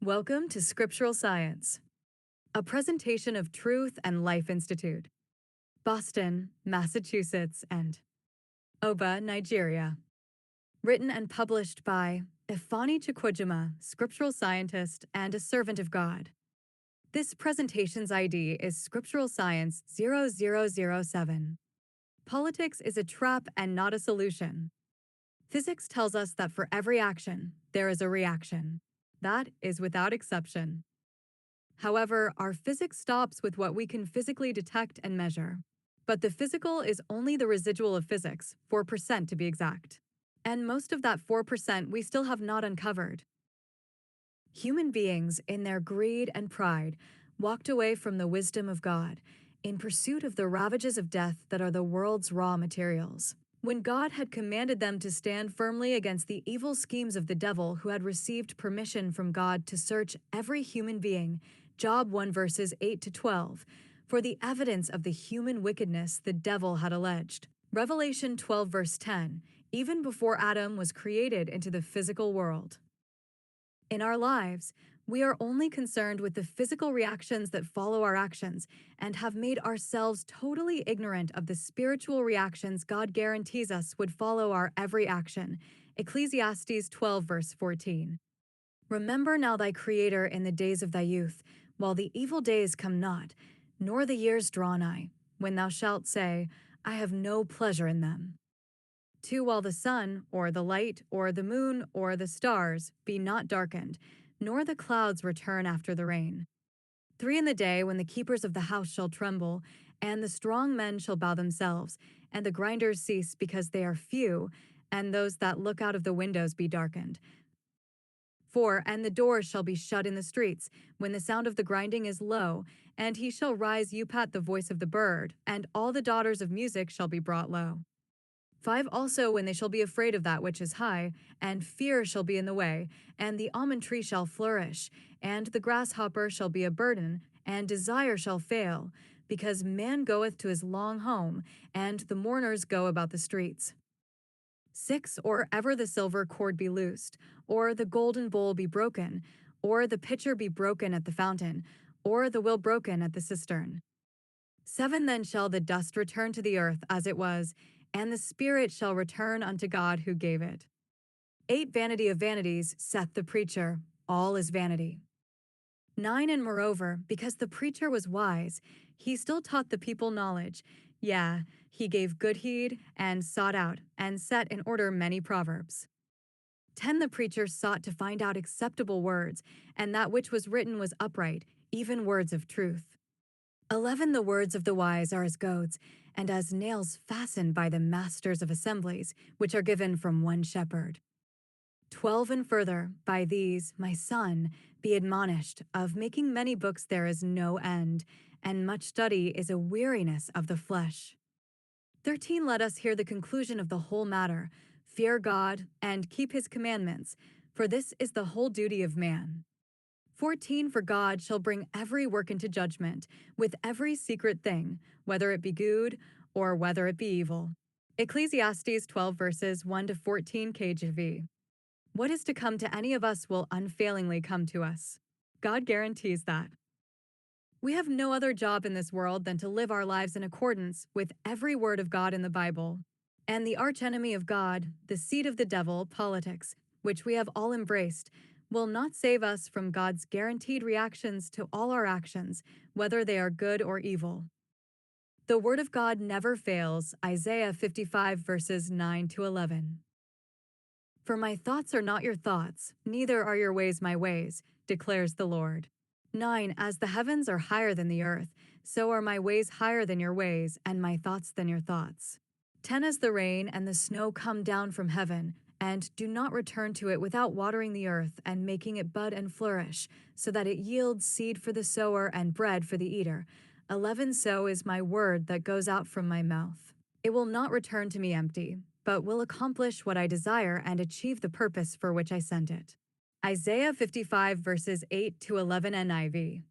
Welcome to Scriptural Science, a presentation of Truth and Life Institute, Boston, Massachusetts, and Oba, Nigeria. Written and published by Ifeanyi Chukwujima, scriptural scientist and a servant of God. This presentation's ID is Scriptural Science 0007. Politics is a trap and not a solution. Physics tells us that for every action, there is a reaction. That is without exception. However, our physics stops with what we can physically detect and measure. But the physical is only the residual of physics, 4% to be exact. And most of that 4% we still have not uncovered. Human beings, in their greed and pride, walked away from the wisdom of God in pursuit of the ravages of death that are the world's raw materials. When God had commanded them to stand firmly against the evil schemes of the devil who had received permission from God to search every human being, Job 1 verses 8 to 12, for the evidence of the human wickedness the devil had alleged. Revelation 12 verse 10, even before Adam was created into the physical world. In our lives, we are only concerned with the physical reactions that follow our actions and have made ourselves totally ignorant of the spiritual reactions God guarantees us would follow our every action. Ecclesiastes 12 verse 14. Remember now thy Creator in the days of thy youth, while the evil days come not, nor the years draw nigh, when thou shalt say, I have no pleasure in them. 2. While the sun, or the light, or the moon, or the stars be not darkened, nor the clouds return after the rain. 3. In the day when the keepers of the house shall tremble, and the strong men shall bow themselves, and the grinders cease because they are few, and those that look out of the windows be darkened. 4. And the doors shall be shut in the streets, when the sound of the grinding is low, and he shall rise Upat the voice of the bird, and all the daughters of music shall be brought low. 5. Also when they shall be afraid of that which is high, and fear shall be in the way, and the almond tree shall flourish, and the grasshopper shall be a burden, and desire shall fail, because man goeth to his long home, and the mourners go about the streets. 6. Or ever the silver cord be loosed, or the golden bowl be broken, or the pitcher be broken at the fountain, or the will broken at the cistern. 7. Then shall the dust return to the earth as it was, and the spirit shall return unto God who gave it. 8. Vanity of vanities, saith the preacher, all is vanity. 9. And moreover, because the preacher was wise, he still taught the people knowledge. Yea, he gave good heed, and sought out, and set in order many proverbs. 10. The preacher sought to find out acceptable words, and that which was written was upright, even words of truth. 11. The words of the wise are as goads, and as nails fastened by the masters of assemblies, which are given from one shepherd. 12. And further, by these, my son, be admonished, of making many books there is no end, and much study is a weariness of the flesh. 13. Let us hear the conclusion of the whole matter. Fear God, and keep his commandments, for this is the whole duty of man. 14. For God shall bring every work into judgment, with every secret thing, whether it be good or whether it be evil. Ecclesiastes 12 verses 1 to 14 KJV. What is to come to any of us will unfailingly come to us. God guarantees that. We have no other job in this world than to live our lives in accordance with every word of God in the Bible. And the archenemy of God, the seed of the devil, politics, which we have all embraced, will not save us from God's guaranteed reactions to all our actions, whether they are good or evil. The word of God never fails, Isaiah 55 verses 9 to 11. For my thoughts are not your thoughts, neither are your ways my ways, declares the Lord. 9. As the heavens are higher than the earth, so are my ways higher than your ways, and my thoughts than your thoughts. 10. As the rain and the snow come down from heaven, and do not return to it without watering the earth and making it bud and flourish, so that it yields seed for the sower and bread for the eater. 11. So is my word that goes out from my mouth. It will not return to me empty, but will accomplish what I desire and achieve the purpose for which I sent it. Isaiah 55 verses 8 to 11 NIV.